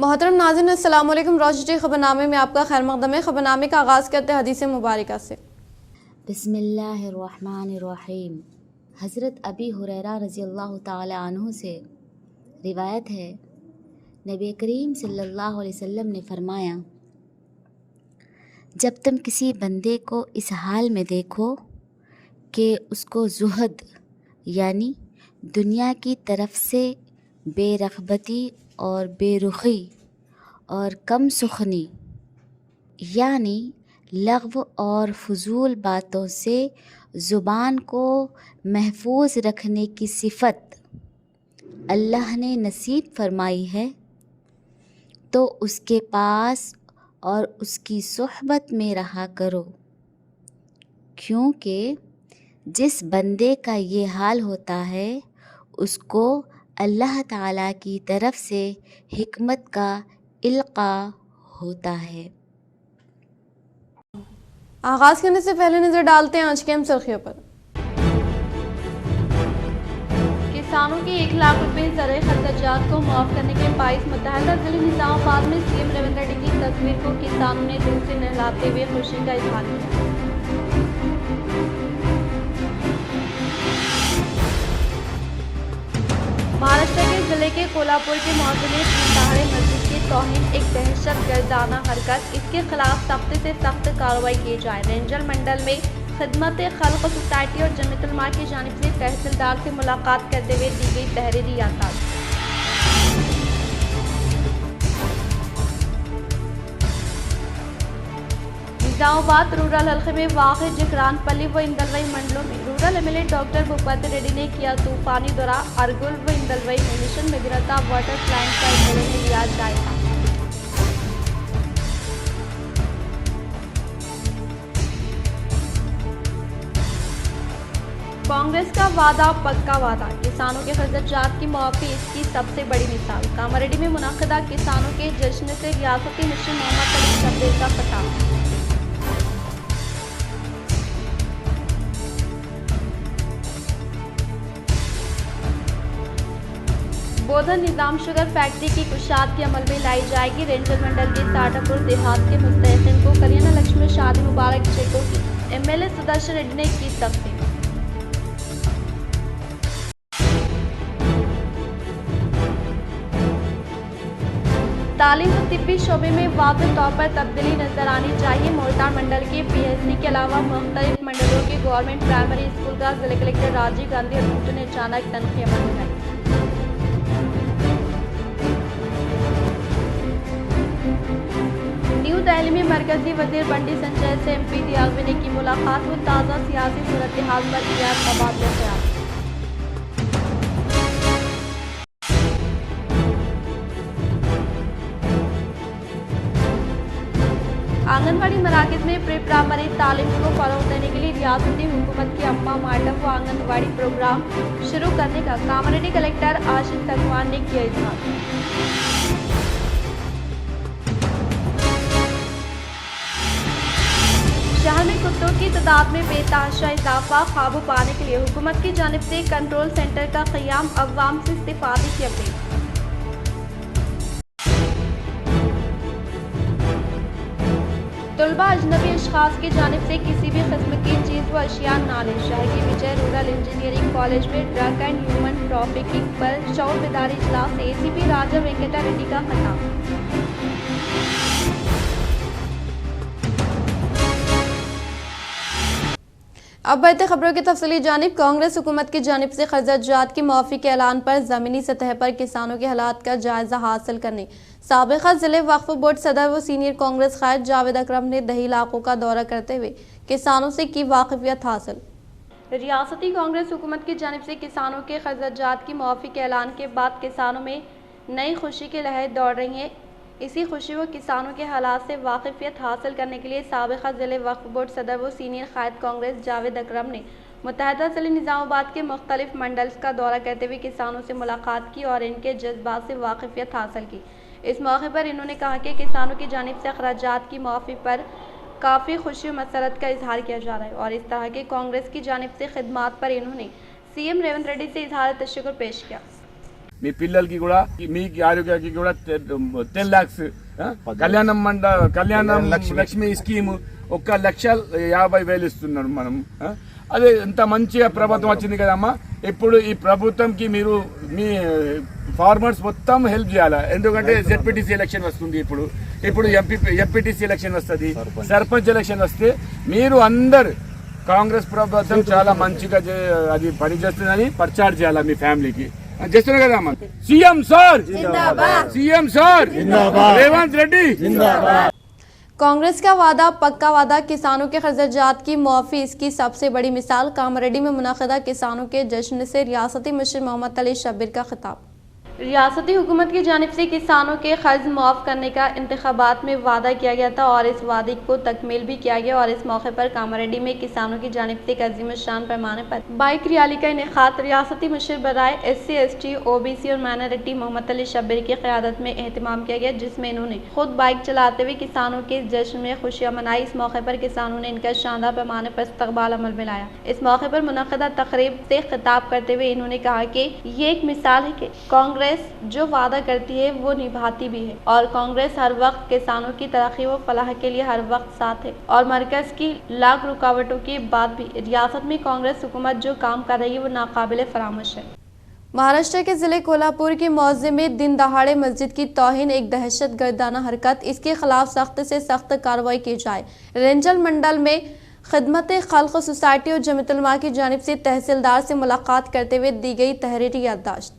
मोहतरम नाज़रीन, अस्सलाम वालेकुम। रोशनी खबरनामे में आपका खैर मक़दम है। खबरनामे का आगाज़ करते हैं हदीस मुबारक से। बिस्मिल्लाहिर्रहमानिर्रहीम। हज़रत अबी हुरैरा रज़ियल्लाहु ताला अन्हु से रिवायत है, नबी करीम सल्लल्लाहु अलैहि वसल्लम ने फरमाया, जब तुम किसी बंदे को इस हाल में देखो कि उसको ज़ुहद यानी दुनिया की तरफ से बेरग़बती और बेरुखी और कम सुखनी यानी लग़्व और फ़ुज़ूल बातों से ज़ुबान को महफूज रखने की सिफ़त अल्लाह ने नसीब फरमाई है, तो उसके पास और उसकी सोहबत में रहा करो, क्योंकि जिस बंदे का ये हाल होता है उसको अल्लाह ताला की तरफ से हिकमत का इल्क़ा होता है। आगाज़ करने से पहले नज़र डालते हैं आज की अहम सुर्खियों पर। किसानों के 1 लाख रुपए ज़राए खर्चात को मुआफ़ करने के बाइस मुत्तहदा ज़िले निज़ामाबाद में सीएम रेवंत रेड्डी की तस्वीर को किसानों ने दूर से नहलाते हुए खुशी का इजहार किया। महाराष्ट्र के जिले के कोल्हापुर के मौसम में दहाड़े मस्जिद की तौहीन एक दहशतगर्दाना हरकत, इसके खिलाफ सख्त से सख्त कार्रवाई की जाए। रेंजर मंडल में खिदमत खल्क सोसाइटी और जमीयत उलमा की जानिब से तहसीलदार से मुलाकात करते हुए दी गई तहरीरी आसार। निज़ामाबाद रूरल हल्के में वाक़ जिकरानपल्ली व इंदलवई मंडलों में rural MLA doctor Bhupat Reddy ने किया तूफानी दौरा। अरगुल व इंदलवई में मिशन भगीरथा वाटर प्लांट का एमएलए ने लिया जायजा। कांग्रेस का वादा पक्का वादा, किसानों के खर्चात की मुआफ़ी इसकी सबसे बड़ी मिसाल। कामारेड्डी में मुनक़दा किसानों के जश्न से रियासती मिशन मोहम्मद अली शब्बीर का खिताब। बोधन निज़ाम शुगर फैक्ट्री की कुशाद के अमल में लाई जाएगी। रेंजर मंडल के साटापुर देहात के मुस्तहिक़ीन को करियाना लक्ष्मी शादी मुबारक चेकों की एमएलए सुदर्शन रेड्डी ने की तक़सीम। तालीम व तिब्बी शोबे में वाज़ेह तौर पर तब्दीली नजर आनी चाहिए। मोर्टार मंडल के पीएचडी के अलावा मुख्तलिफ मंडलों के गवर्नमेंट प्राइमरी स्कूल का जिला कलेक्टर राजीव गांधी और भुट्टो ने अचानक तनख्वाह बढ़ाई। न्यू दिल्ली में मरकजी वजीर बंडी संजय से एमपी दियागवी ने की मुलाकात व ताज़ा सियासी सूरत हाल पर किया तबादला ख्याल। आंगनवाड़ी मराकज़ में प्री प्राइमरी तालीम को फरोग़ देने के लिए रियासती हुकूमत की अम्मा माडम व आंगनवाड़ी प्रोग्राम शुरू करने का कामारेड्डी कलेक्टर आशिष तकवान ने किया इजहार। शहर में कुत्तों की तादाद में बेतहाशा इजाफा, काबू पाने के लिए हुकूमत की जानिब से कंट्रोल सेंटर का क़याम, अवाम से इस्तिफ़ादे की अपील। तलबा अजनबी अशख़ास की जानिब से किसी भी किस्म की चीज़ व अशिया ना लें। शहर के विजय रूरल इंजीनियरिंग कॉलेज में ड्रग एंड ह्यूमन ट्रैफिकिंग पर शऊर बेदारी इजलास से एसीपी राजा वेंकटा रेड्डी का खिताब। अब बढ़ते खबरों की तफसीली जानिब। कांग्रेस हुकूमत की जानिब से खर्चात की मुआफ़ी के ऐलान पर ज़मीनी सतह पर किसानों के हालात का जायज़ा हासिल करने साबिक़ा ज़िले वक्फ़ बोर्ड सदर व सीनियर कांग्रेस क़ायद जावेद अकरम ने दही इलाकों का दौरा करते हुए किसानों से की वाक़फ़ियत हासिल। रियासती कांग्रेस हुकूमत की जानिब से किसानों के खर्चात की मुआफ़ी के ऐलान के बाद किसानों में नई खुशी की लहर दौड़ रही है। इसी खुशी व किसानों के हालात से वाक़फ़ियत हासिल करने के लिए साबिक़ा ज़िले वक्फ़ बोर्ड सदर व सीनियर क़ायद कांग्रेस जावेद अकरम ने मुत्तहदा ज़िले निज़ामाबाद के मुख्तलिफ मंडल्स का दौरा करते हुए किसानों से मुलाकात की और इनके जज्बात से वाक़फ़ियत हासिल की। इस मौके पर इन्होंने कहा कि किसानों की जानिब से अखराजात की मुआफ़ी पर काफ़ी खुशी व मसरत का इजहार किया जा रहा है और इस तरह के कांग्रेस की जानिब से खिदमात पर इन्होंने सीएम रेवंत रेड्डी से इजहार तशक्कुर पेश किया। మీ పిల్లలకి కూడా మీకు ఆరోగ్యానికి కూడా 10 lakhs కళ్యాణం లక్ష్మి స్కీమ్ 1,50,000 ఇస్తున్నాడు మనం. అదే ఇంత మంచిగా ప్రభుత్వం వచ్చింది కదమ్మా. ఇప్పుడు ఈ ప్రభుత్వంకి మీరు మీ ఫార్మర్స్ మొత్తం హెల్ప్ చేయాలా, ఎందుకంటే జెడ్పీటీసీ ఎలక్షన్ వస్తుంది, ఇప్పుడు ఎంపీటీసీ ఎలక్షన్ వస్తుంది, సర్పంచ్ ఎలక్షన్ వస్తే మీరు అందరు కాంగ్రెస్ ప్రభుత్వం చాలా మంచిగా అది పనిచేస్తుందని ప్రచారం చేయాలా మీ ఫ్యామిలీకి. చేస్తున్నారు కదా అమ్మా. CM sir Revanth Reddy. Congress का वादा पक्का वादा, किसानों के खर्चात की मुआफी इसकी सबसे बड़ी मिसाल। कामरेड्डी में मुनाकिदा किसानों के जश्न से रियासती मशीर मोहम्मद अली शब्बीर का खिताब। रियासती हुकूमत की जानिब से किसानों के कर्ज मुआफ़ करने का इंतखाबात में वादा किया गया था और इस वादे को तकमील भी किया गया। और इस मौके पर कामरेड्डी में किसानों की जानिब से एक अजीम शान पैमाने पर बाइक रैली का इनेकाद रियासती मशीर बराए SC ST OBC और माइनॉरिटी मोहम्मद अली शब्बीर की क़यादत में एहतमाम किया गया, जिसमें इन्होंने खुद बाइक चलाते हुए किसानों के जश्न में खुशियाँ मनाई। इस मौके पर किसानों ने इनका शानदार पैमाने पर इस्तकबाल अमल में लाया। इस मौके पर मुनक़दा तकरीब से खिताब करते हुए इन्होंने कहा कि ये एक मिसाल है कि कांग्रेस जो वादा करती है वो निभाती भी है और कांग्रेस हर वक्त किसानों की तरक्की व फलाह के लिए हर वक्त साथ है। और मरकज की लाख रुकावटों के बाद भी रियासत में कांग्रेस हुकूमत जो काम कर रही है वो नाकाबिले फरामोश है। महाराष्ट्र के जिले कोल्हापुर के मौजे में दिन दहाड़े मस्जिद की तौहीन एक दहशत गर्दाना हरकत, इसके खिलाफ सख्त से सख्त कार्रवाई की जाए। रेंजल मंडल में खिदमत खल्क सोसाइटी और जमीयत-उलमा की जानिब से तहसीलदार से मुलाकात करते हुए दी गई तहरीरी याददाश्त।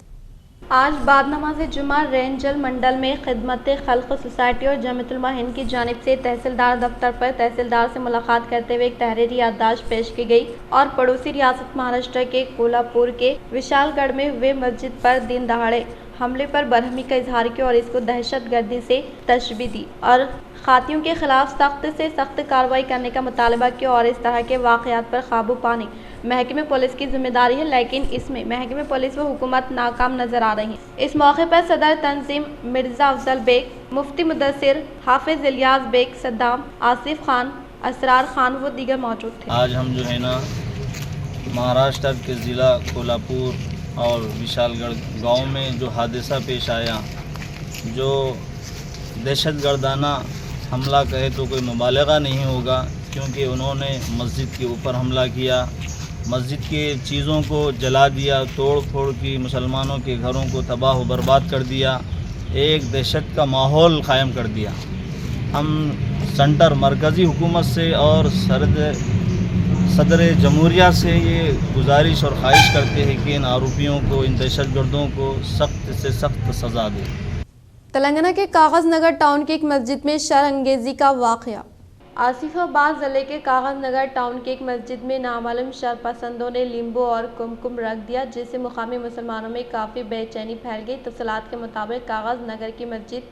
आज बाद नमाज जुमा रेंजल मंडल में खिदमत खल्क सोसाइटी और जमीयत-उलमा हिंद की जानिब से तहसीलदार दफ्तर पर तहसीलदार से मुलाकात करते हुए एक तहरीरी याददाश्त पेश की गई और पड़ोसी रियासत महाराष्ट्र के कोल्हापुर के विशालगढ़ में हुए मस्जिद पर दिन दहाड़े हमले पर बरहमी का इजहार किया और इसको दहशतगर्दी से तशबीह दी और खातियों के खिलाफ सख्त से सख्त कार्रवाई करने का मुतालबा किया। और इस तरह के वाक़यात पर काबू पाने महकमे पुलिस की जिम्मेदारी है, लेकिन इसमें महकमे पुलिस व हुकूमत नाकाम नजर आ रही है। इस मौके पर सदर तंजीम मिर्जा अफजल बेग, मुफ्ती मुदस्सिर, हाफिज इलियास बेग, सद्दाम, आसिफ खान, असरार खान व दीगर मौजूद थे। आज हम जो है ना महाराष्ट्र के ज़िला कोल्हापुर और विशालगढ़ गांव में जो हादसा पेश आया, जो दहशतगर्दाना हमला कहे तो कोई मुबालगा नहीं होगा, क्योंकि उन्होंने मस्जिद के ऊपर हमला किया, मस्जिद के चीज़ों को जला दिया, तोड़ फोड़ की मुसलमानों के घरों को तबाह व बर्बाद कर दिया, एक दहशत का माहौल क़ायम कर दिया। हम सेंटर मरकज़ी हुकूमत से और सदर जमहूरिया से ये गुजारिश और ख्वाहिश करते हैं कि इन आरोपियों को, इन दहशतगर्दों को सख्त से सख्त सज़ा दे। तेलंगाना के कागज नगर टाउन की एक मस्जिद में शरअंगेजी का वाक़या। आसिफाबाद जिले के कागज नगर टाउन की एक मस्जिद में नामालूम शरपसंदों ने लींबू और कुमकुम रख दिया, जिससे मुकामी मुसलमानों में काफ़ी बेचैनी फैल गई। तफसीलात के मुताबिक कागज नगर की मस्जिद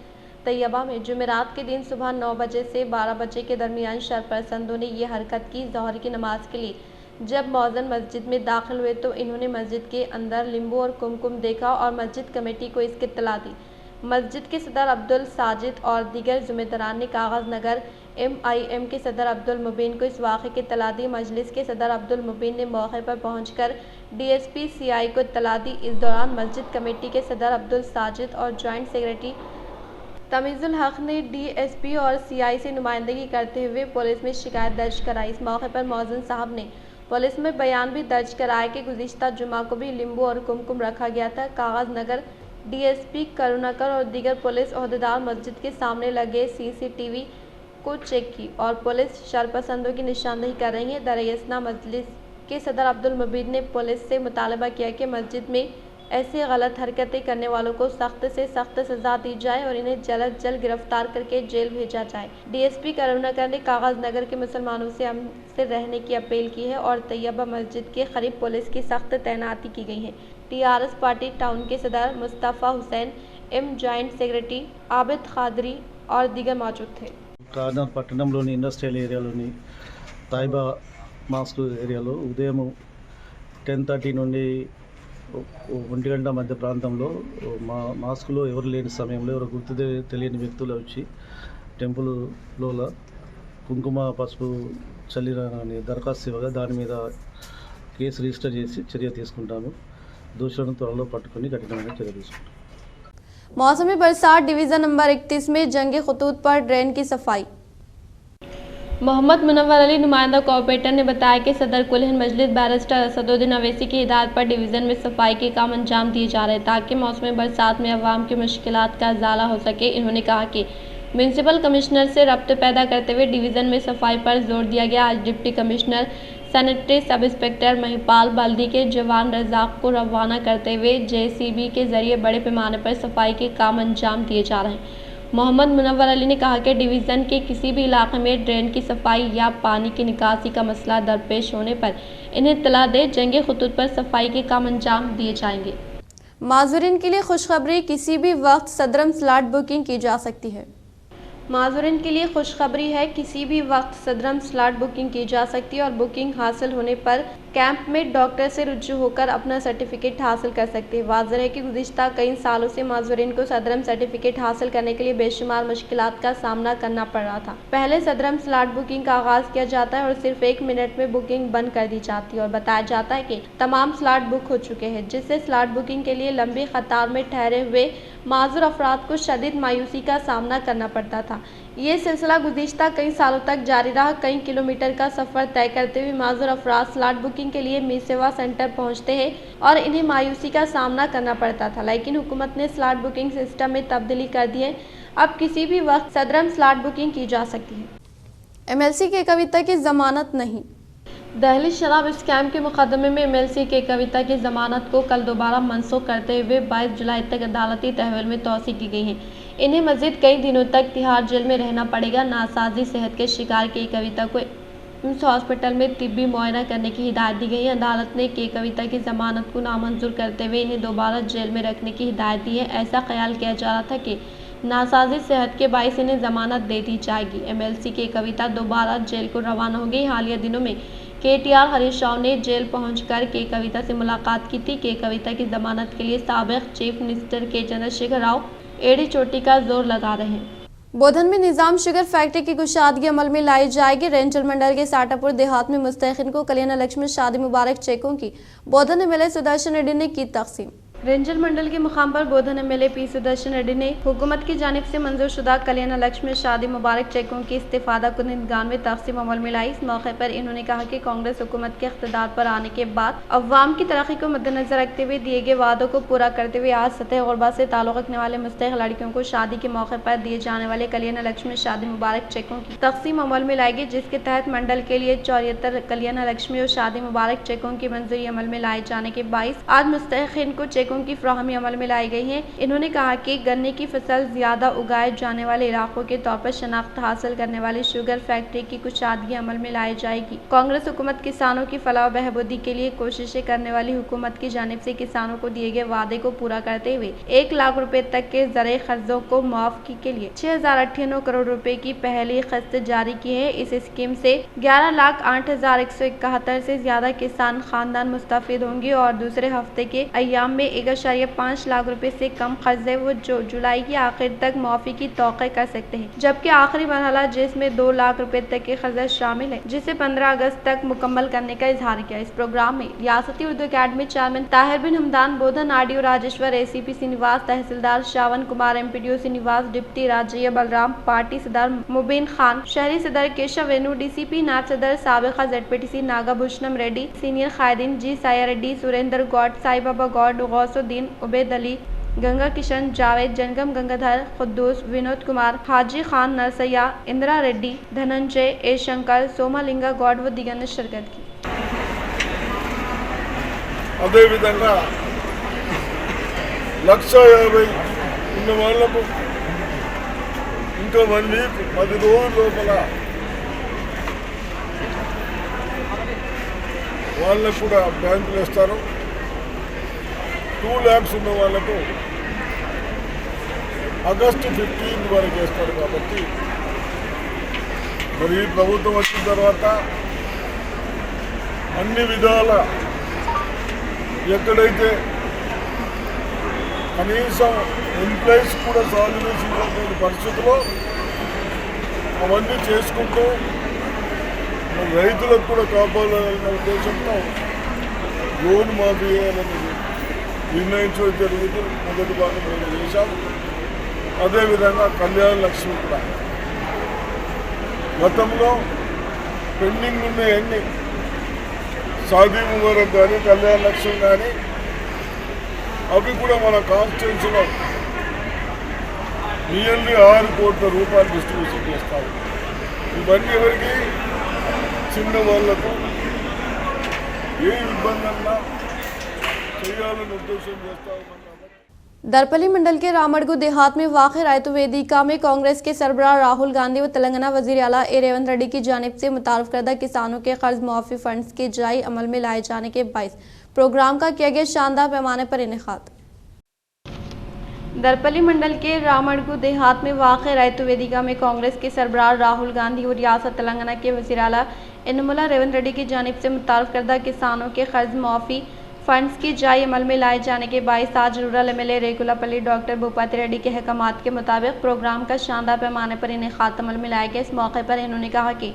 तैयबा में जुमेरात के दिन सुबह 9 बजे से 12 बजे के दरमियान शरपसंदों ने ये हरकत की। ज़ोहर की नमाज के लिए जब मौज़िन मस्जिद में दाखिल हुए तो इन्होंने मस्जिद के अंदर लींबू और कुमकुम देखा और मस्जिद कमेटी को इसकी इत्तला दी। मस्जिद के सदर अब्दुल साजिद और दीगर ज़िम्मेदारान ने कागज नगर MIM के सदर अब्दुल मुबीन को इस वाक़े की इत्तला दी। मजलिस के सदर अब्दुल मुबीन ने मौके पर पहुंचकर DSP CI को इत्तला दी। इस दौरान मस्जिद कमेटी के सदर अब्दुल साजिद और जॉइंट सेक्रेटरी तमीज़ुल हक ने DSP और CI से नुमाइंदगी करते हुए पुलिस में शिकायत दर्ज कराई। इस मौके पर मौज़िन साहब ने पुलिस में बयान भी दर्ज कराया कि गुज़िश्ता जुमा को भी लींबू और कुमकुम रखा गया था। कागज नगर DSP करुणाकर और दीगर पुलिस ओहदेदार मस्जिद के सामने लगे CCTV को चेक की और पुलिस शरपसंदों की निशानदेही कर रही है। दरअसल मजलिस के सदर अब्दुल मुबीन ने पुलिस से मुतालबा किया कि मस्जिद में ऐसे गलत हरकतें करने वालों को सख्त से सख्त सज़ा दी जाए और इन्हें जल्द से जल्द गिरफ्तार करके जेल भेजा जाए। DSP करुणाकर ने कागज नगर के मुसलमानों से अमन से रहने की अपील की है और तैयबा मस्जिद के करीब पुलिस की सख्त तैनाती की गई है। TRS पार्टी टाउन के सदर Mustafa Hussain, M joint secretary Abid Qadri और दीगर मौजूद थे। కాకినాడ పట్టణంలోని ఇండస్ట్రియల్ ఏరియాలోని తాయిబా మాస్క్ ఏరియాలో ఉదయం 10:30 నుండి 1 గంట మధ్య ప్రాంతంలో మాస్కులో ఎవరు లేని సమయంలో ఎవరు గుర్తు తెలియని వ్యక్తులు వచ్చి టెంపుల్లో కుంకుమ పసుపు చల్లిరని దరఖాస్తు ఇవ్వగా దాని మీద కేసు రిజిస్టర్ చేసి చర్య తీసుకుంటాము. దోషులను త్వరలో పట్టుకొని కఠినమైన చర్య తీసుకుంటాం. मौसमी बरसात डिवीजन नंबर 31 में जंगे खतूत पर ड्रेन की सफाई। मोहम्मद मुनव्वर अली नुमाइंदा कॉर्पोरेटर ने बताया कि सदर कुल हिंद मजलिस बैरिस्टर असदुद्दीन अवैसी की हिदायत पर डिवीज़न में सफाई के काम अंजाम दिए जा रहे हैं ताकि मौसमी बरसात में अवाम की मुश्किलात का इजाला हो सके। इन्होंने कहा कि म्यूनसिपल कमिश्नर से रब्त पैदा करते हुए डिवीज़न में सफाई पर जोर दिया गया। आज deputy commissioner sanitary sub inspector Mahipal बल्दी के जवान रजाक को रवाना करते हुए JCB के जरिए बड़े पैमाने पर सफाई के काम अंजाम दिए जा रहे हैं। मोहम्मद मुनव्वर अली ने कहा कि डिवीज़न के किसी भी इलाके में ड्रेन की सफाई या पानी की निकासी का मसला दरपेश होने पर इन्हें इत्तला दे जंगे खतूत पर सफाई के काम अंजाम दिए जाएंगे। माज़ूरीन के लिए खुशखबरी, किसी भी वक्त सदरम स्लॉट बुकिंग की जा सकती है। माज़ूरीन के लिए खुशखबरी है, किसी भी वक्त सदरम स्लॉट बुकिंग की जा सकती है और बुकिंग हासिल होने पर कैंप में डॉक्टर से रुजू होकर अपना सर्टिफिकेट हासिल कर सकते हैं। वाज़ेह है कि गुज़िश्ता कई सालों से माज़ूरीन को सदरम सर्टिफिकेट हासिल करने के लिए बेशुमार मुश्किलात का सामना करना पड़ रहा था। पहले सदरम स्लॉट बुकिंग का आगाज़ किया जाता है और सिर्फ 1 मिनट में बुकिंग बंद कर दी जाती है और बताया जाता है कि तमाम स्लॉट बुक हो चुके हैं, जिससे स्लॉट बुकिंग के लिए लंबी कतार में ठहरे हुए माज़ूर अफराद को शदीद मायूसी का सामना करना पड़ता था। ये सिलसिला गुज़िश्ता कई सालों तक जारी रहा। कई किलोमीटर का सफ़र तय करते हुए माज़ूर अफराद स्लॉट बुकिंग के लिए मी सेवा सेंटर पहुँचते हैं और इन्हें मायूसी का सामना करना पड़ता था, लेकिन हुकूमत ने स्लॉट बुकिंग सिस्टम में तब्दीली कर दी है। अब किसी भी वक्त सदरम स्लॉट बुकिंग की जा सकती है। MLC के कविता की जमानत नहीं। दहली शराब स्कैम के मुकदमे में MLC के कविता की जमानत को कल दोबारा मनसूख करते हुए 22 जुलाई तक अदालती तहवील में तौसी की गई है। इन्हें मज़ीद कई दिनों तक तिहाड़ जेल में रहना पड़ेगा। नासाजी सेहत के शिकार के कविता को इस हॉस्पिटल में तिब्बी मुआयना करने की हिदायत दी गई है। अदालत ने के कविता की जमानत को नामंजूर करते हुए इन्हें दोबारा जेल में रखने की हिदायत दी है। ऐसा ख्याल किया जा रहा था कि नासाजी सेहत के बाइस इन्हें जमानत दे दी जाएगी। MLC के कविता दोबारा जेल को रवाना हो गई। हालिया दिनों में KTR हरीश राव ने जेल पहुंचकर के कविता से मुलाकात की थी। के कविता की जमानत के लिए साबिक चीफ मिनिस्टर के चंद्रशेखर राव एड़ी चोटी का जोर लगा रहे हैं। बोधन में निजाम शुगर फैक्ट्री की कुशादगी अमल में लाई जाएगी। रेंजर मंडल के साटापुर देहात में मुस्तहिकीन को कल्याण लक्ष्मी शादी मुबारक चेकों की बोधन MLA सुदर्शन रेड्डी ने की तकसीम। रेंजर मंडल के मुकाम पर बोधन MLA P सुदर्शन रेड्डी ने हुकूमत की जानिब से मंजूर शुदा कल्याण लक्ष्मी शादी मुबारक चेकों की इस्तिफादा कुनिंदगान में तकसीम अमल में लाई। इस मौके पर इन्होंने कहा कि कांग्रेस हुकूमत के इख्तिदार पर आने के बाद अवाम की तरक्की को मद्देनजर रखते हुए दिए गए वादों को पूरा करते हुए आज सतह गुरबा से ताल्लुक़ रखने वाले मुस्तहिक लड़कियों को शादी के मौके पर दिए जाने वाले कल्याण लक्ष्मी शादी मुबारक चेकों की तकसीम अमल में लाई गई, जिसके तहत मंडल के लिए 74 कल्याण लक्ष्मी और शादी मुबारक चेकों की मंजूरी अमल में लाए जाने के बाईस आज मुस्तहिकीन को चेकों की फ्राहमी अमल में लाई गई है। इन्होंने कहा कि गन्ने की फसल ज्यादा उगाए जाने वाले इलाकों के तौर पर शनाख्त हासिल करने वाली शुगर फैक्ट्री की कुशादगी अमल में लाई जाएगी। कांग्रेस हुकूमत किसानों की फलाह व बहबूदी के लिए कोशिशें करने वाली हुकूमत की जानिब से किसानों को दिए गए वादे को पूरा करते हुए 1 लाख रुपए तक के ज़राए कर्जों को मुआफ़ी के लिए 6098 करोड़ रुपए की पहली किस्त जारी की है। इस स्कीम से 11,08,171 से ज्यादा किसान खानदान मुस्तफिद होंगे और दूसरे हफ्ते के अय्याम में 1.5 लाख रुपए से कम कर्जे वो जो जुलाई की आखिर तक मुआफ़ी की तौक़ी कर सकते हैं, जबकि आखिरी मरहला जिसमें 2 लाख रुपए तक के कर्जा शामिल है, जिसे 15 अगस्त तक मुकम्मल करने का इजहार किया। इस प्रोग्राम में रियासती उर्दू अकेडमी चेयरमैन ताहिर बिन हमदान, बोधन RDO राजेश्वर, ACP श्रीनिवास, तहसीलदार श्रावण कुमार, MPDO श्रीनिवास, डिप्टी राजय बलराम, पार्टी सदर मुबीन खान, शहरी सदर केशव वेणु, DCP नायब सदर साबिका ZPTC नागाभूषणम रेड्डी, सीनियर कायदीन G साया रेड्डी, सुरेंद्र गौड, साई बाबा गौड, गौसुद्दीन, उबैद अली, गंगा किशन, जावेद, जंगम गंगाधर, खुद्दूस, विनोद कुमार, हाजी खान नरसैया, इंदिरा रेड्डी, धनंजय, A शंकर, सोमालिंगा गौड व दिगर ने शिरकत की। అదేవిధంగా 150 ఉన్న వాళ్ళకు ఇంకా 1 వీక్ 10 రోజుల లోపల వాళ్ళకు కూడా బ్యాంకులు ఇస్తారు. 2 lakhs ఉన్న వాళ్ళకు ఆగస్టు 15 వరకు ఇస్తారు. కాబట్టి మరి ఈ ప్రభుత్వం వచ్చిన తర్వాత అన్ని విధాల ఎక్కడైతే కనీసం ఎంప్లాయీస్ కూడా సాల్యుయేషన్ లేని పరిస్థితుల్లో అవన్నీ చేసుకుంటూ రైతులకు కూడా కాపాడాలనే ఉద్దేశంతో లోన్ మాఫీ చేయాలనేది నిర్ణయించడం జరుగుతుంది. మొదటి భాగం మేము చేశాం. అదేవిధంగా కళ్యాణ లక్ష్మి కూడా గతంలో పెండింగ్ ఉన్నాయన్నీ షాదీ ముబారక్ కానీ కళ్యాణ లక్ష్మి కానీ అవి కూడా మన కాన్స్టిట్యూన్సీలో నియర్లీ 6 కోట్ల రూపాయలు డిస్ట్రిబ్యూషన్ చేస్తారు. ఇవన్నీ ఎవరికి చిన్న వాళ్ళకు ఏ ఇబ్బంది అన్నా చేయాలని ఉద్దేశం చేస్తాం. दरपली मंडल के रामड़गु देहात में वाक़ रायतु वेदिका में कांग्रेस के सरबराह राहुल गांधी व तेलंगाना वज़ीर आला रेवंत रेड्डी की जानिब से मुतारफ़ करदा किसानों के कर्ज मुआफ़ी फंड्स के जारी अमल में लाए जाने के बाइस प्रोग्राम का किया गया शानदार पैमाने पर इनेकाद। दरपली मंडल के रामड़गु देहात में वाक़ रायतु वेदिका में कांग्रेस के सरबराह राहुल गांधी और रियासत तेलंगाना के वज़ीर आला रेवंत रेड्डी की जानिब से मुतारफ़ करदा किसानों के कर्ज मुआफ़ी फंड्स की जारी अमल में लाए जाने के बाइस आज rural MLA Rekulapalli doctor Bhupathi Reddy के अहकामात के मुताबिक प्रोग्राम का शानदार पैमाने पर इनेकाद अमल में लाया गया। इस मौके पर इन्होंने कहा कि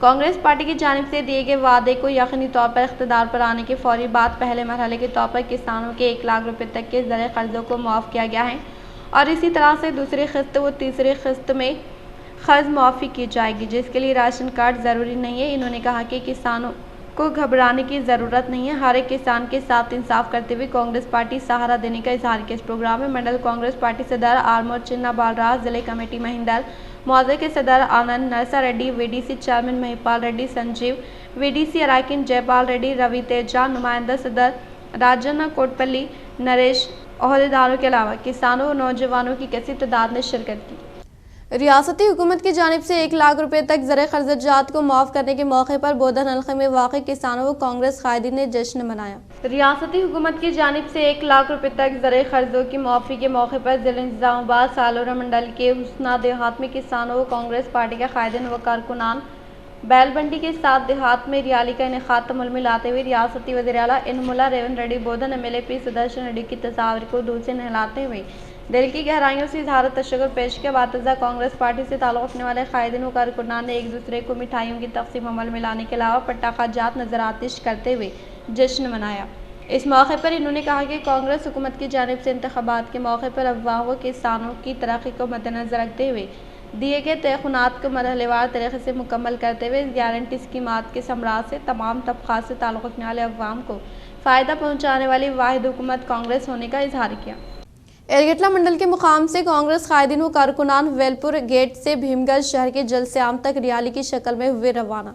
कांग्रेस पार्टी की जानिब से दिए गए वादे को यकीनी तौर पर इख्तिदार पर आने के फौरी बाद पहले मरहले के तौर पर किसानों के 1 लाख रुपये तक के ज़र कर्ज़ों को मुआफ़ किया गया है और इसी तरह से दूसरी किस्त व तीसरी किस्त में कर्ज मुआफ़ी की जाएगी, जिसके लिए राशन कार्ड ज़रूरी नहीं है। इन्होंने कहा कि किसानों को घबराने की ज़रूरत नहीं है, हर एक किसान के साथ इंसाफ करते हुए कांग्रेस पार्टी सहारा देने का इजहार किया। इस प्रोग्राम में मंडल कांग्रेस पार्टी सदर आरमोर चिन्ना बालराज, जिले कमेटी महिंदर मौजे के सदर Anand Narsa Reddy, VDC chairman Mahipal Reddy, Sanjeev VDC अराकिन जयपाल रेड्डी, रवि तेजा, नुमाइंदा सदर राजन्ना कोटपल्ली, नरेश अहदेदारों के अलावा किसानों और नौजवानों की कसी तादाद ने शिरकत की। रियासती हुकूमत की जानिब से 1 लाख रुपए तक ज़र कर्ज़जात को माफ़ करने के मौके पर बोधन हल्के में वाक़ किसानों व कांग्रेस कायदीन ने जश्न मनाया। रियासती हुकूमत की जानिब से 1 लाख रुपए तक ज़र कर्ज़ों की माफ़ी के मौके पर ज़िला निज़ामाबाद सालोरा मंडल के हुस्ना देहात में किसानों व कांग्रेस पार्टी के कायदीन व कारकुनान बैलबंडी के साथ देहात में रैली का इनेकाद अमल में लाते हुए रियासती वज़ीर आला रेवंत रेड्डी, बोधन एमएलए पी सुदर्शन रेड्डी की तस्वीर को दूर से नहलाते हुए दिल की गहराइयों से इजहार तशक्कुर पेश किया। बातज़ा कांग्रेस पार्टी से ताल्लुक़ रखने वाले कायदीन व कारकुनान ने एक दूसरे को मिठाइयों की तकसीम अमल में लाने के अलावा पटाखाजात नजर आतिश करते हुए जश्न मनाया। इस मौके पर इन्होंने कहा कि कांग्रेस हुकूमत की जानिब से इंतखाबात के मौके पर अफवाह व किसानों की तरक्की को मद्देनजर रखते हुए दिए गए तयख़ुनात को मरहलेवार तरीके से मुकम्मल करते हुए गारंटी स्कीमात के समराज से तमाम तबक़ात से ताल्लुक़ रखने वाले अवाम को फ़ायदा पहुँचाने वाली वाहिद हुकूमत कांग्रेस होने का इजहार किया। एरगेटला मंडल के मुकाम से कांग्रेस कायदीन व कारकुनान वेलपुर गेट से भीमगढ़ शहर के जलसे-आम तक रैली की शक्ल में हुए रवाना।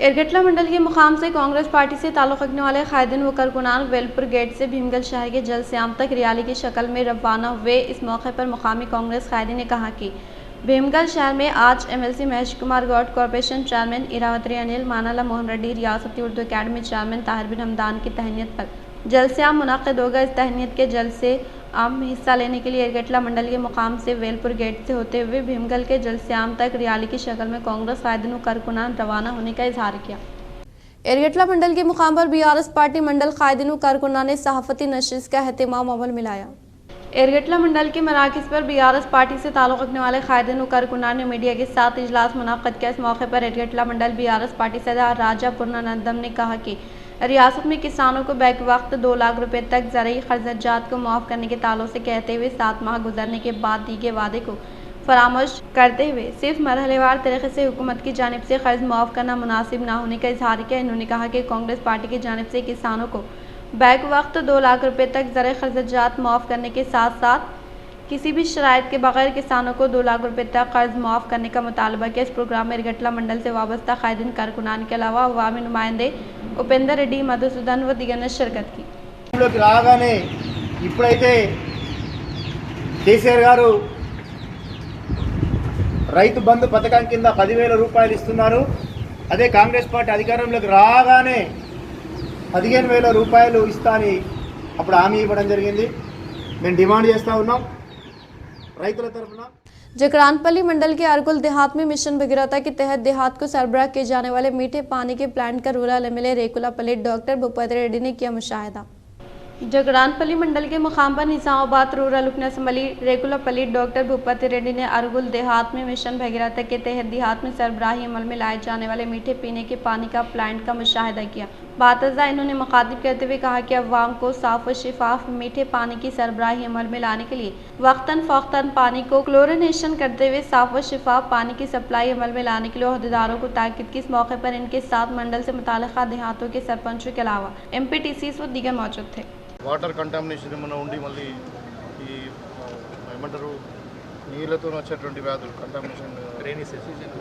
एरगेटला मंडल के मुकाम से कांग्रेस पार्टी से ताल्लुक़ रखने वाले कायदीन व कारकुनान वेलपुर गेट से भीमगढ़ शहर के जलसे-आम तक रैली की शक्ल में रवाना हुए। इस मौके पर मुकामी कांग्रेस कायदीन ने कहा कि भीमगढ़ शहर में आज MLC Mahesh Kumar Goud, corporation chairman Iravati Anil, Manala Mohan Reddy, रियासती उर्दू अकेडमी चेयरमैन ताहिर बिन हमदान की तहनीत पर जलसे-आम मुनाक़िद होगा। इस तहनीत के जलसे आम में हिस्सा लेने के लिए एरगेटला मंडल के मुकाम से वेलपुर गेट से होते हुए भीमगढ़ के जलसे-आम तक रैली की शक्ल में कांग्रेस कायदीन व कारकुनान रवाना होने का इजहार किया। एरगेटला मंडल के मुकाम पर बीआरएस पार्टी मंडल कायदीन व कारकुनान ने सहाफ़ती नशिस्त का अहतमाम अमल में लाया। एरगेटला मंडल के मराकज़ पर बीआरएस पार्टी से ताल्लुक़ रखने वाले कायदीन व कारकुनान ने मीडिया के साथ इजलास मुनाक़िद किया। इस मौके पर एरगेटला मंडल बीआरएस पार्टी सदर राजा पूर्णानंदम ने कहा कि रियासत में किसानों को बैक वक्त 2 लाख रुपए तक ज़रूरी कर्ज़जात को माफ़ करने के ताल्लुक़ से कहते हुए 7 माह गुजरने के बाद दिए गए वादे को फरामोश करते हुए सिर्फ मरहलेवार तरीके से हुकूमत की जानिब से कर्ज माफ़ करना मुनासिब ना होने का इजहार किया। इन्होंने कहा कि कांग्रेस पार्टी की जानिब से किसानों को बैक वक्त 2 लाख रुपए तक ज़रूरी कर्ज़जात माफ़ करने के साथ साथ किसी भी शराइत के बगैर किसानों को 2 लाख रुपए तक कर्ज माफ़ करने का मुतालबा किया। इस प्रोग्राम में एरगेटला मंडल से वाबस्ता कायदीन कारकुनान के अलावा अवामी नुमाइंदे उपेंद्र रेड्डी, मधुसूदन व दिगर ने शिरकत की। रागाने इప్పుడైతే కేసీఆర్ గారు రైతు బంధు పథకం కింద 10,000 రూపాయలు ఇస్తున్నారు. అదే కాంగ్రెస్ పార్టీ అధికారంలోకి రాగానే 15,000 రూపాయలు ఇస్తా అని అప్పుడు హామీ ఇవ్వడం జరిగింది. మేము డిమాండ్ చేస్తూ ఉన్నాం రైతుల తరఫున। जकरानपल्ली मंडल के अरगुल देहात में मिशन भगीरथा के तहत देहात को सरबराह किए जाने वाले मीठे पानी के प्लांट का rural MLA Rekulapalli doctor Bhupathi Reddy ने किया मुशाहिदा। जकरानपल्ली मंडल के मुकाम पर निजामाबाद रूरल रुकन असम्बली रेकुलापल्ली डॉक्टर भूपति रेड्डी ने अरगुल देहात में मिशन भगीरथा के तहत देहात में सरबराही अमल में लाए जाने वाले मीठे पीने के पानी का प्लांट का मुशाहिदा किया। बातज़ा इन्होंने मुखातिब करते हुए कहा कि अवाम को साफ और शिफाफ मीठे पानी की सरबराही अमल में लाने के लिए वक्तन फ़ौक्तन पानी को क्लोरिनेशन करते हुए साफ और शिफाफ पानी की सप्लाई अमल में लाने के लिए अहदेदारों को ताकीद की। इस मौके पर इनके साथ मंडल से मुताल्लिक़ा देहातों के सरपंचों के अलावा MPTCs व दीगर मौजूद थे। వాటర్ కంటామినేషన్ ఏమైనా ఉండి మళ్ళీ ఈ ఏమంటారు నీళ్ళతో వచ్చేటువంటి వ్యాధులు కంటామినేషన్ రైనీ సీజన్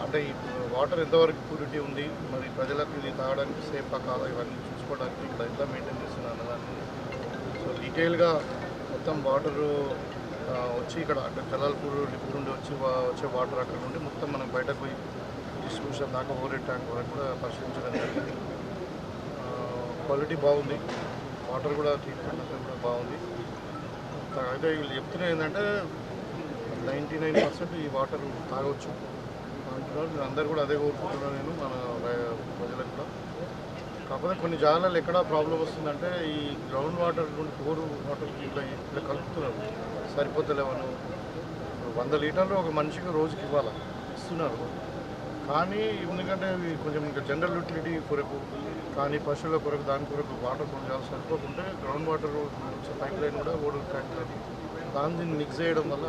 అంటే ఈ వాటర్ ఎంతవరకు ప్యూరిటీ ఉంది, మరి ప్రజలకు ఇది తాగడానికి సేఫ్ కాదా, ఇవన్నీ చూసుకోవడానికి ఇక్కడ ఎంత మెయింటైన్ చేస్తున్నారు అన్నదాన్ని సో డీటెయిల్గా మొత్తం వాటర్ వచ్చి ఇక్కడ అంటే కలాల్పూర్ డిపో నుండి వచ్చే వాటర్ అక్కడ నుండి మొత్తం మనం బయటకు పోయి డిస్ట్రిబ్యూషన్ దాకా ఓవర్ ట్యాంక్ వరకు కూడా పరిశీలించడం జరిగింది. క్వాలిటీ బాగుంది, వాటర్ కూడా ట్రీట్మెంట్ అంతా కూడా బాగుంది. అయితే వీళ్ళు చెప్తున్నది ఏంటంటే 99% ఈ వాటర్ తాగొచ్చు అంటున్నారు. అందరూ కూడా అదే కోరుకుంటున్నాను నేను మన ప్రజలకు కూడా. కాకపోతే కొన్ని జాగాలలో ఎక్కడ ప్రాబ్లం వస్తుందంటే ఈ గ్రౌండ్ వాటర్ నుండి బోరు వాటర్ ఇట్లా కలుపుతున్నారు, సరిపోతలేవను. 100 లీటర్లు ఒక మనిషికి రోజుకి ఇస్తున్నారు. కానీ ఎందుకంటే కొంచెం ఇంకా జనరల్ యూటిలిటీ కొరకు కానీ పశువుల కొరకు దాని కొరకు వాటర్ కొంచెం సరిపోకుంటే గ్రౌండ్ వాటర్ పైప్ లైన్ కూడా ఓడర్ ట్యాంక్ లైన్ దాన్ని మిక్స్ చేయడం వల్ల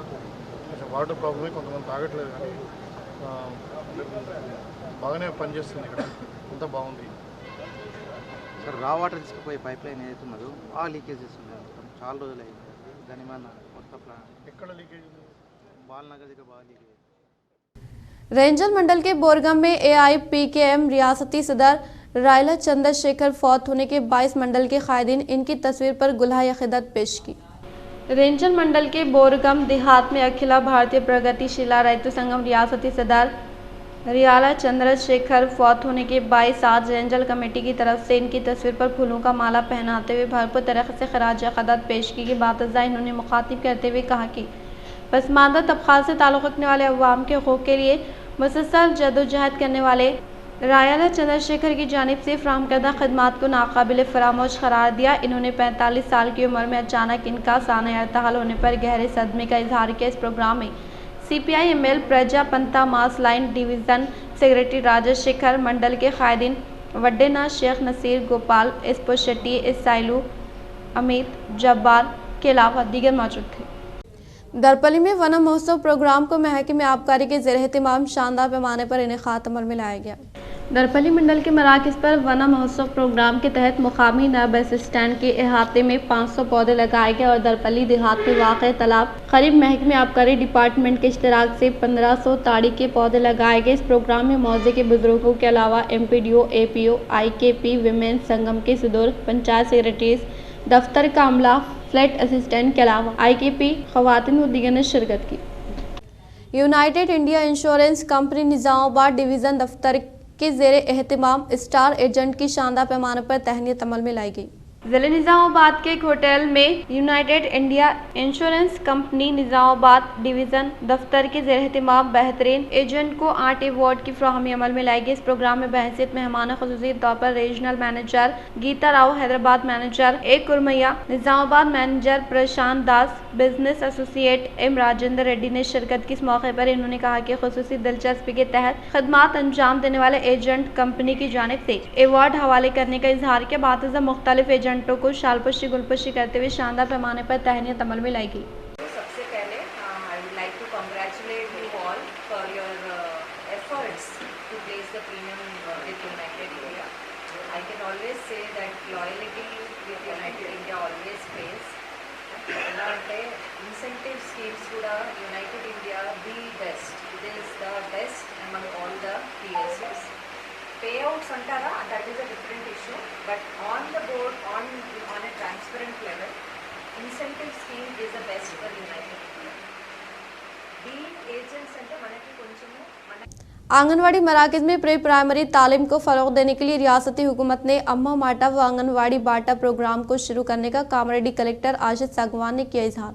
కొంచెం వాటర్ ప్రాబ్లమే, కొంతమంది తాగట్లేదు. కానీ బాగానే పనిచేస్తుంది, ఇక్కడ అంతా బాగుంది. సార్ రా వాటర్ తీసుకుపోయే పైప్ లైన్ ఏదైతే ఉన్నదో ఆ లీకేజెస్ ఉన్నాయి, మొత్తం చాలా రోజులు అయింది. దాని మన కొత్త ప్లాన్ ఎక్కడ లీకేజ్ ఉంది? బాలనగర్ దగ్గర బాగా లీకేజ్. रेंजल मंडल के बोरगम में AIPKM रियासती सदर रायला चंद्रशेखर फौत होने के 22 मंडल के कायदीन इनकी तस्वीर पर गुलाह अक़ीदत पेश की। रेंजल मंडल के बोरगम देहात में अखिला भारतीय प्रगतिशीला रैतु संगम रियासती सदर रियाला चंद्रशेखर फौत होने के 22 आज रेंजल कमेटी की तरफ से इनकी तस्वीर पर फूलों का माला पहनाते हुए भरपूर तरीके से खराज अक़ीदत पेश की। बातज़ा इन्होंने मुखातिब करते हुए कहा कि पसमानदा तबक़ात से ताल्लुक़ रखने वाले अवाम के हक़ूक़ के लिए मुसलसल जदोजहद करने वाले रायला चंद्रशेखर की जानिब से फराहम करदा खदमात को नाकाबिल फरामोश करार दिया। इन्होंने 45 साल की उम्र में अचानक इनका साना अर्तहल होने पर गहरे सदमे का इजहार किया। इस प्रोग्राम में CPI ML प्रजा पंथा mass line division secretary Rajshekhar, मंडल के कायदीन वड्डेना शेख नसीर गोपाल, एस्पो शेट्टी, इसाइलू, अमित जब्बार के अलावा दीगर मौजूद थे। दरपली में वन महोत्सव प्रोग्राम को महकमे आबकारी के ज़ेर एहतमाम शानदार पैमाने पर इनेकाद अमल में लाया गया। दरपली मंडल के मराकज़ पर वन महोत्सव प्रोग्राम के तहत मुकामी नया बस स्टैंड के अहाते में 500 पौधे लगाए गए और दरपली देहात में वाक़ तालाब करीब महकमे आबकारी डिपार्टमेंट के इश्तराक से 1500 ताड़ी के पौधे लगाए गए। इस प्रोग्राम में मौजे के बुजुर्गों के अलावा MPDO, APO, IKP, विमेन संगम के सदर, पंचायत सेक्रेटरीज, दफ्तर का अमला, फ्लैट असिस्टेंट के अलावा IKP ख़वातीन व दीगर ने शिरकत की। United India insurance company Nizamabad division दफ्तर के ज़ेर एहतमाम स्टार एजेंट की शानदार पैमाने पर तहनीत अमल में लाई गई। ज़िले निज़ामाबाद के एक होटल में United India insurance company Nizamabad division दफ्तर के ज़ेर एहतमाम बेहतरीन एजेंट को 8 अवार्ड की फराहमी अमल में लाई गई। इस प्रोग्राम में बहैसियत मेहमान ख़ुसूसी तौर पर regional manager Geeta Rao, Hyderabad manager A Kurmaiah, Nizamabad manager Prashant Das, business associate M Rajendra Reddy ने शिरकत की। इस मौके पर इन्होंने कहा कि ख़ुसूसी दिलचस्पी के तहत खदमात अंजाम देने वाले एजेंट कंपनी की जानिब से अवार्ड हवाले करने का इजहार किया। बातज़ा मुख्तलिफ एजेंटों को शालपशी गुलपशी करते हुए शानदार पैमाने पर तहनीत अमल में लाई गई। सबसे पहले I would like to congratulate you all for your efforts to place the premium with United India. I can always say that loyalty with United India always pays. ఎలా అంటే ఇన్సెంటివ్ స్కీమ్స్ కూడా United India the best, it is the best among all the PSUs. Payouts అంటారా, that is a different issue, but on the board, on a transparent level, incentive scheme is the best for United India. Being agents అంటే మనకి కొంచెము आंगनवाड़ी मराकज़ में pre primary तालीम को फ़रोग़ देने के लिए रियासती हुकूमत ने अम्मा माटा व आंगनवाड़ी बाटा प्रोग्राम को शुरू करने का कामरेड्डी कलेक्टर आशिष सागवान ने किया इजहार।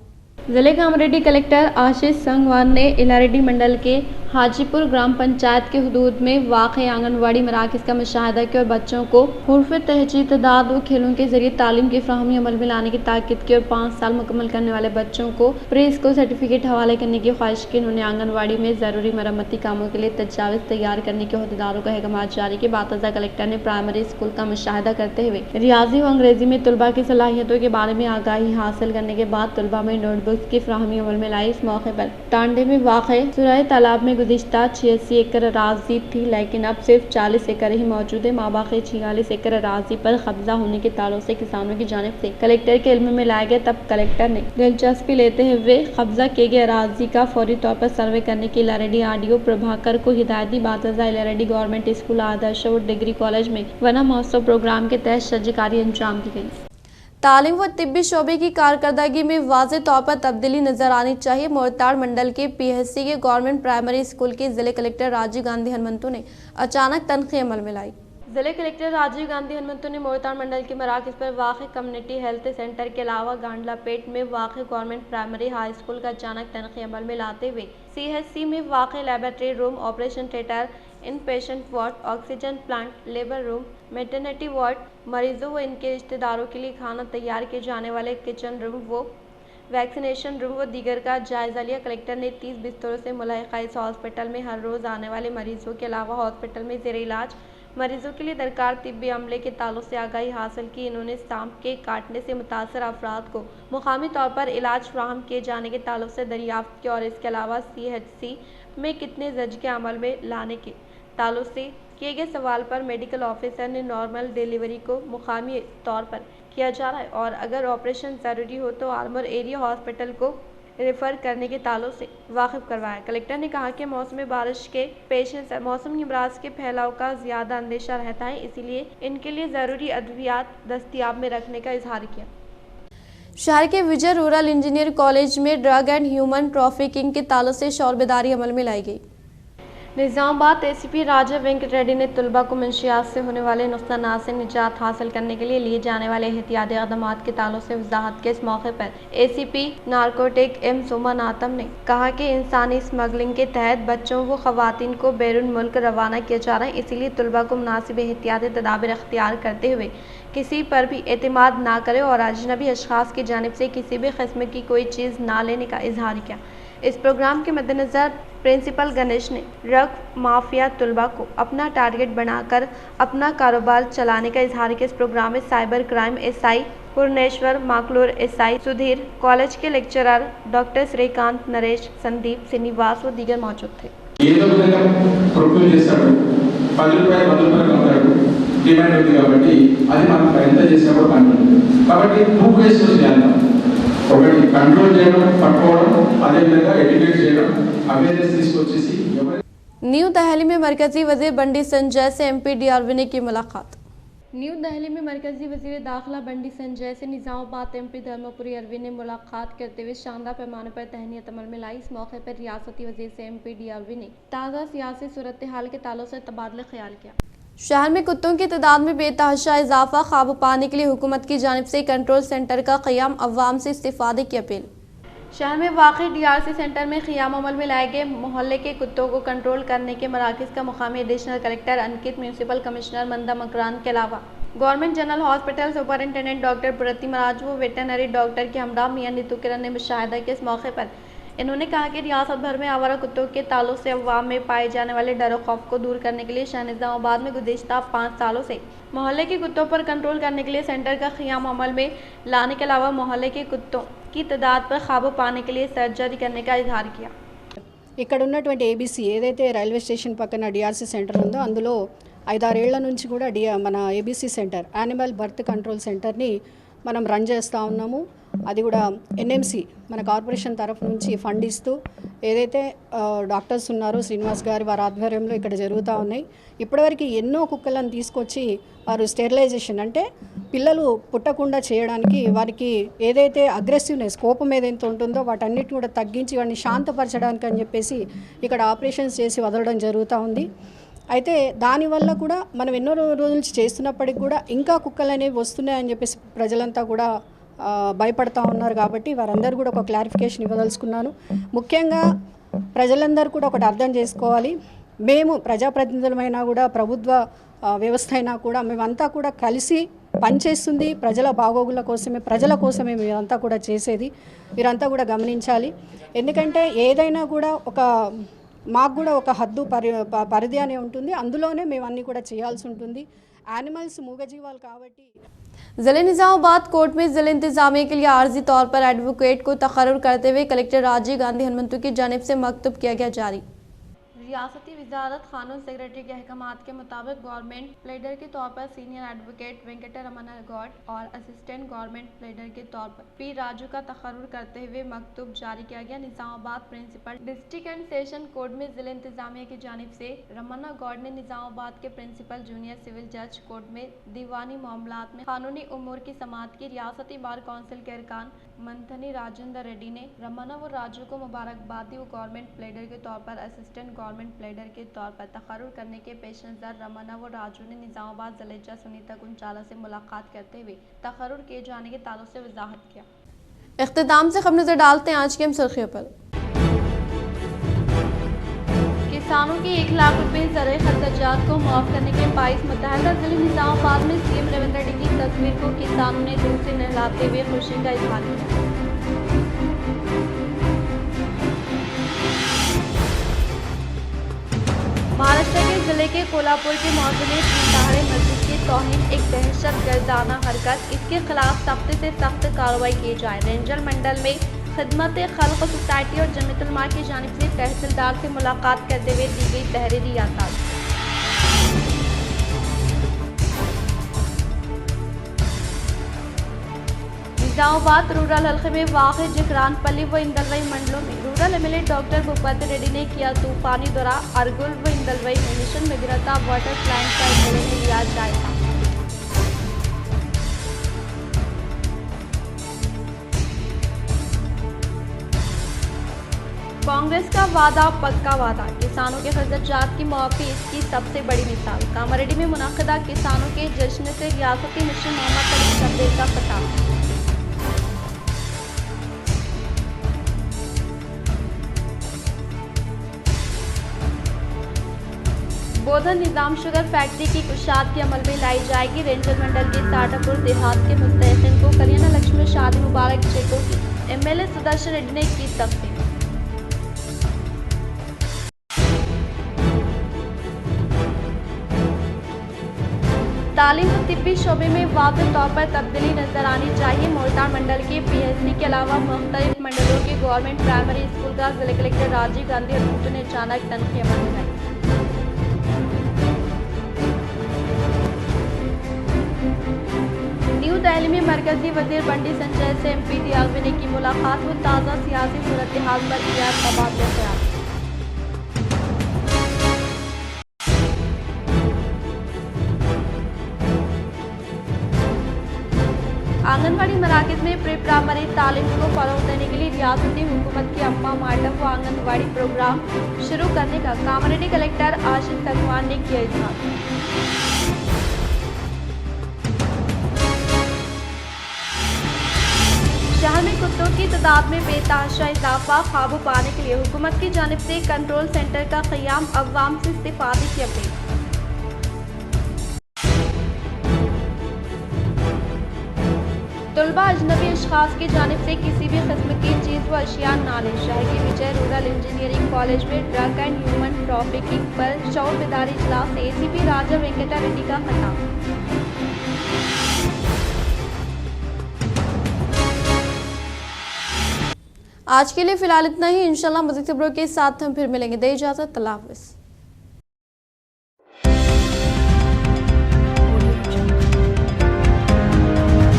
जिले कामरेड्डी कलेक्टर आशीष संगवान ने इलारेड्डी मंडल के हाजीपुर ग्राम पंचायत के हुदूद में वाक़ आंगनवाड़ी मराकज़ का मुशाहिदा किया और बच्चों को हुर्फ तहजीद तदाद व खेलों के जरिए तालीम की फ्राहमी अमल में लाने की ताकीद की और 5 साल मुकम्मल करने वाले बच्चों को प्री स्कूल सर्टिफिकेट हवाले करने की ख्वाहिश की। उन्होंने आंगनवाड़ी में ज़रूरी मरम्मती कामों के लिए तजावीज़ तैयार करने के अहदेदारों को अहकामात जारी किए। बातज़ा कलेक्टर ने प्राइमरी स्कूल का मुशाहिदा करते हुए रियाजी व अंग्रेजी में तलबा की सलाहियतों के बारे में आगाही हासिल करने के बाद तलबा में नोटबुक्स की फ्राहमी अमल में लाई। इस मौके पर टांडे में वाक़ सुराय तालाब में गुज़िश्ता 86 एकड़ अराज़ी थी, लेकिन अब सिर्फ 40 एकड़ ही मौजूद है। माबाक़ी 46 एकड़ अराज़ी पर कब्जा होने के ताल्लुक से किसानों की जानिब से कलेक्टर के इल्म में लाया गया। तब कलेक्टर ने दिलचस्पी लेते हुए कब्जा किए गए अराज़ी का फौरी तौर पर सर्वे करने की इलारेड्डी आरडीओ प्रभाकर को हिदायत दी। बातज़ा इलारेड्डी गवर्नमेंट स्कूल आदर्श और डिग्री कॉलेज में वना महोत्सव प्रोग्राम के तहत सज्जकारी अंजाम दी गई। तालीम व तिब्बी शोबे की कारकर्दगी में वाज़े तौर पर तब्दीली नजर आनी चाहिए। मोरताड़ मंडल के पीएचसी के गवर्नमेंट प्राइमरी स्कूल के जिले कलेक्टर राजीव गांधी हनुमंतु ने अचानक तनख्वाह अमल में लाई। जिले कलेक्टर राजीव गांधी हनुमंतु ने मोरताड़ मंडल के मराकज़ पर वाक़ कम्युनिटी हेल्थ सेंटर के अलावा गांडलापेट में वाक़ गवर्नमेंट प्राइमरी हाई स्कूल का अचानक तनख्वाह अमल में लाते हुए CHC में वाक़ laboratory room, operation theatre, in patient ward, oxygen plant, labour room, maternity ward, मरीजों व इनके रिश्तेदारों के लिए खाना तैयार किए जाने वाले किचन रूम व वैक्सीनेशन रूम व दीगर का जायजा लिया। कलेक्टर ने 30 बिस्तरों से मुल्हिका इस हॉस्पिटल में हर रोज़ आने वाले मरीजों के अलावा हॉस्पिटल में ज़ेर इलाज मरीजों के लिए दरकार तिब्बी अमले के ताल्लुक से आगाही हासिल की। इन्होंने सांप के काटने से मुतासर अफराद को मुकामी तौर पर इलाज फ्राहम किए जाने के ताल्लुक से दरियाफ्त की और इसके अलावा CHC में कितने ज़ज्के अमल में लाने के ताल्लुक से किए गए सवाल पर मेडिकल ऑफिसर ने नॉर्मल डिलीवरी को मुकामी तौर पर किया जा रहा है और अगर ऑपरेशन ज़रूरी हो तो आलमोर एरिया हॉस्पिटल को रेफ़र करने के ताल्लुक से वाकिफ़ करवाया। कलेक्टर ने कहा कि मौसम बारिश के पेश नज़र मौसमी अमराज के फैलाव का ज़्यादा अंदेशा रहता है, इसीलिए इनके लिए ज़रूरी अद्वियात दस्तियाब में रखने का इजहार किया। शहर के विजय रूरल इंजीनियर कॉलेज में ड्रग एंड ह्यूमन ट्रैफिकिंग के ताल्लुक से शौर बेदारी अमल में लाई गई। निज़ामाबाद ACP राजा वेंकट रेड्डी ने तलबा को मंशियात से होने वाले नुकसानात से निजात हासिल करने के लिए लिए जाने वाले एहतियाती इक़दामात के ताल्लुक से वजाहत के इस मौके पर ACP नारकोटिक M सोमानाथम ने कहा कि इंसानी स्मगलिंग के तहत बच्चों व ख़वातीन को बैरून मुल्क रवाना किया जा रहा है, इसीलिए तलबा को मुनासिब एहतियाती तदाबीर अख्तियार करते हुए किसी पर भी एतमाद ना करे और अजनबी अशख़ास की जानिब से किसी भी किस्म की कोई चीज़ ना लेने का इजहार किया। इस प्रोग्राम के मद्देनज़र प्रिंसिपल गणेश ने ड्रग माफिया तलबा को अपना टारगेट बनाकर अपना कारोबार चलाने का इजहार किया। इस प्रोग्राम में cyber crime SI Purneshwar, Makloor SI Sudhir, college के लेक्चरर डॉक्टर श्रीकांत, नरेश, संदीप, श्रीनिवास व दीगर मौजूद थे। डिमांड होती కాబట్టి అది మనం ఎంత చేసినా కూడా పని కాబట్టి 2 ways చేయాలి ఒకటి కంట్రోల్ చేయడం పట్టుకోవడం అదే విధంగా ఎడ్యుకేట్ చేయడం అవేర్నెస్ తీసుకొచ్చేసి न्यू दिल्ली में मरकजी वजीर बंडी संजय से MP DRV ने की मुलाकात। न्यू दिल्ली में मरकजी वजीर दाखिला बंडी संजय से निज़ामाबाद MP धर्मपुरी अरवी ने मुलाकात करते हुए शानदार पैमाने पर तहनीत अमल में लाई। इस मौके पर रियासती वजीर से MP DRV ने ताज़ा सियासी सूरत हाल के ताल्लुक से तबादला ख्याल किया। शहर में कुत्तों की तादाद में बेतहाशा इजाफा, काबू पाने के लिए हुकूमत की जानिब से कंट्रोल सेंटर का क़याम, अवाम से इस्तिफादे की अपील। शहर में वाक़ई DRC सेंटर में क़याम अमल में लाए गए मोहल्ले के कुत्तों को कंट्रोल करने के मराकज़ का मुकामी additional collector Ankit, municipal commissioner Manda Makran के अलावा government general hospital superintendent doctor Pratimaraj व वेटनरी डॉक्टर के हमरा मियां नीतू किरण ने मुशाहिदा किया। इस मौके पर इन्होंने कहा कि रियासत भर में आवारा कुत्तों के ताल्लुक से अवाम में पाए जाने वाले डर और खौफ को दूर करने के लिए शहर निज़ामाबाद में गुज़िश्ता 5 सालों से मोहल्ले के कुत्तों पर कंट्रोल करने के लिए सेंटर का क़याम अमल में लाने के अलावा मोहल्ले के कुत्तों की तादाद पर काबू पाने के लिए सर्जरी करने का इजहार किया। ఇక్కడ ఉన్నటువంటి ABC ఏదైతే రైల్వే స్టేషన్ పక్కన DRC సెంటర్ ఉందో అందులో 5-6 ఏళ్ల నుంచి కూడా మన ABC centre animal birth control సెంటర్ని మనం రన్ చేస్తూ ఉన్నాము. అది కూడా NMC మన కార్పొరేషన్ తరఫు నుంచి ఫండ్ ఇస్తూ ఏదైతే డాక్టర్స్ ఉన్నారో శ్రీనివాస్ గారి వారి ఆధ్వర్యంలో ఇక్కడ జరుగుతూ ఉన్నాయి. ఇప్పటివరకు ఎన్నో కుక్కలను తీసుకొచ్చి వారు స్టెరిలైజేషన్ అంటే పిల్లలు పుట్టకుండా చేయడానికి వారికి ఏదైతే అగ్రెసివ్నెస్ కోపం ఏదైతే ఉంటుందో వాటన్నిటిని కూడా తగ్గించి వాటిని శాంతపరచడానికి అని చెప్పేసి ఇక్కడ ఆపరేషన్స్ చేసి వదలడం జరుగుతూ ఉంది. అయితే దానివల్ల కూడా మనం ఎన్నో రోజుల నుంచి చేస్తున్నప్పటికి కూడా ఇంకా కుక్కలు అనేవి వస్తున్నాయని చెప్పేసి ప్రజలంతా కూడా భయపడతా ఉన్నారు కాబట్టి వారందరూ కూడా ఒక క్లారిఫికేషన్ ఇవ్వదలుచుకున్నాను. ముఖ్యంగా ప్రజలందరూ కూడా ఒకటి అర్థం చేసుకోవాలి. మేము ప్రజాప్రతినిధులమైనా కూడా ప్రభుత్వ వ్యవస్థ అయినా కూడా మేమంతా కూడా కలిసి పనిచేస్తుంది ప్రజల బాగోగుల కోసమే, ప్రజల కోసమే మేమంతా కూడా చేసేది. వీరంతా కూడా గమనించాలి. ఎందుకంటే ఏదైనా కూడా మాకు కూడా ఒక హద్దు పరిధి అనే ఉంటుంది, అందులోనే మేము అన్నీ కూడా చేయాల్సి ఉంటుంది. యానిమల్స్ మూగజీవాలు కాబట్టి जिले निजामाबाद कोर्ट में जिले इंतजामिया के लिए आर्जी तौर पर एडवोकेट को तकर्रुर करते हुए कलेक्टर राजीव गांधी हनुमंतु की जानिब से मकतूब किया गया जारी। रियासती वजारत कानून सेक्रेटरी के अहकामात के मुताबिक गवर्नमेंट प्लेडर के तौर पर सीनियर एडवोकेट वेंकटरमण गौड और असिस्टेंट गवर्नमेंट प्लेडर के तौर पर पी राजू का तकर्रुर करते हुए मकतूब जारी किया गया। Nizamabad principal district and session court में जिले इंतजामिया की जानिब से रमन्ना गौड ने निजामाबाद के प्रिंसिपल जूनियर सिविल जज कोर्ट में दीवानी मामलात में कानूनी उमूर की समाअत की। रियासती बार काउंसिल के अरकान मंथनी राजेंद्र रेड्डी ने रमन्ना व राजू को मुबारकबाद दी। वो गवर्नमेंट प्लेडर के तौर पर असिस्टेंट गवर्नमेंट प्लेडर के तौर पर तकर्रुर करने के पेश नज़र रमन्ना व राजू ने निजामाबाद जिले जज सुनीता गुंचाला से मुलाकात करते हुए तकर्रुर किए जाने के ताल्लुक से वजाहत किया। इख्तिताम से खबर नजर डालते हैं आज की हम सुर्खियों पर। किसानों के 1 लाख रुपए ज़राए खर्चात को मुआफ करने के बाइस मुतहदा जिले निजामाबाद में सीएम रेवंत रेड्डी की तस्वीर को किसानों ने दूध से नहलाते हुए खुशी का इजहार किया। महाराष्ट्र के जिले के कोल्हापुर के मौजूद तीन मस्जिद की तौहीन एक दहशतगर्दाना हरकत, इसके खिलाफ सख्त से सख्त कार्रवाई की जाए। रेंजर मंडल में खिदमत खल्क सोसाइटी और जमीयतुल उलमा की जानिब से तहसीलदार से मुलाकात करते हुए दी गई तहरीरी यादाश्त। निजामाबाद रूरल हल्के में वाक़ जिकरानपल्ली व इंदलवई मंडलों में rural MLA doctor Bhupat Reddy ने किया तूफानी दौरा। अरगुल व इंदलवई में मिशन मिगरता वाटर प्लांट का एमएलए ने लिया जायजा। कांग्रेस का वादा पक्का वादा, किसानों के खर्चात की मुआफ़ी इसकी सबसे बड़ी मिसाल। कामारेड्डी में मुनक़दा किसानों के जश्न से रियासती मिशन मोहम्मद अली शब्बीर का खिताब। बोधन निजाम शुगर फैक्ट्री की कुशादगी अमल में लाई जाएगी। रेंजर मंडल के साटापुर देहात के मुस्तहिक़ीन को कल्याण लक्ष्मी शादी मुबारक चेकों की एमएलए सुदर्शन रेड्डी ने की तक़सीम। तालीम और तिब्बी शोबे में वाज़ेह तौर पर तब्दीली नजर आनी चाहिए। मोर्टार मंडल के पीएचसी के अलावा मुख्तलिफ मंडलों के गवर्नमेंट प्राइमरी स्कूल का जिला कलेक्टर राजीव गांधी हनुमंतु ने अचानक तनख्वाह अमल लगाई। न्यू दिल्ली में मरकजी वजीर बंडी संजय से एमपी दियागवी ने की मुलाकात व ताज़ा सियासी सूरत हाल पर किया तबादला ख्याल। आंगनवाड़ी मराकज़ में प्री प्राइमरी तालीम को फरोग़ देने के लिए रियासती हुकूमत की अम्मा मैडम व आंगनवाड़ी प्रोग्राम शुरू करने का कामारेड्डी कलेक्टर आशिष तकवान ने किया इजहार। शहर में कुत्तों की तादाद में बेतहाशा इजाफा, काबू पाने के लिए हुकूमत की जानिब से कंट्रोल सेंटर का क़याम, अवाम से इस्तिफ़ादे की अपील। तलबा अजनबी अशखास की जानिब से किसी भी किस्म की चीज़ व अशिया ना लें। शहर के विजय रूरल इंजीनियरिंग कॉलेज में ड्रग एंड ह्यूमन ट्रैफिकिंग पर शऊर बेदारी इजलास, एसीपी राजा वेंकटा रेड्डी का खिताब। आज के लिए फिलहाल इतना ही। इंशाल्लाह मज़ीद खबरों के साथ हम फिर मिलेंगे। दे इजाज़त, अल्लाह हाफ़िज़।